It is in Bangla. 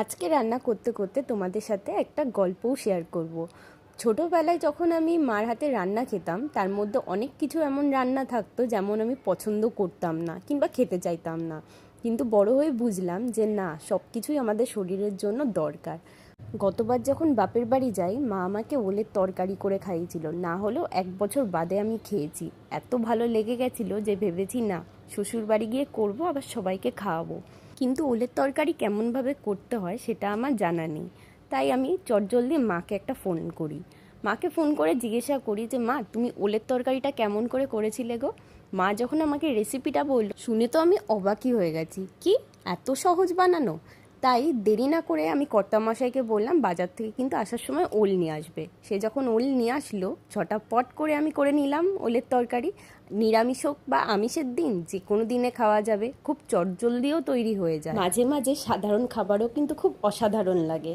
আজকে রান্না করতে করতে তোমাদের সাথে একটা গল্পও শেয়ার করব। ছোটোবেলায় যখন আমি মার হাতে রান্না খেতাম তার মধ্যে অনেক কিছু এমন রান্না থাকতো যেমন আমি পছন্দ করতাম না কিংবা খেতে চাইতাম না, কিন্তু বড় হয়ে বুঝলাম যে না, সব কিছুই আমাদের শরীরের জন্য দরকার। গতবার যখন বাপের বাড়ি যাই, মা আমাকে ওলের তরকারি করে খাইয়েছিল, না হলেও 1 বছর বাদে আমি খেয়েছি। এত ভালো লেগে গেছিলো যে ভেবেছি না, শ্বশুর বাড়ি গিয়ে করবো, আবার সবাইকে খাওয়াবো। কিন্তু ওলের তরকারি কেমনভাবে করতে হয় সেটা আমার জানা নেই। তাই আমি চটজলদি মাকে একটা ফোন করি। মাকে ফোন করে জিজ্ঞাসা করি যে মা, তুমি ওলের তরকারিটা কেমন করে করেছিলে গো? মা যখন আমাকে রেসিপিটা বলল, শুনে তো আমি অবাকই হয়ে গেছি। কি, এত সহজ বানানো? তাই দেরি না করে আমি কর্তামশাইকে বললাম বাজার থেকে কিন্তু আসার সময় ওল নিয়ে আসবে। সে যখন ওল নিয়ে আসলো, ঝটাপট করে আমি করে নিলাম ওলের তরকারি। নিরামিষ হোক বা আমিষের দিন, যে কোনো দিনে খাওয়া যাবে, খুব চটজলদিও তৈরি হয়ে যায়। মাঝে মাঝে সাধারণ খাবারও কিন্তু খুব অসাধারণ লাগে।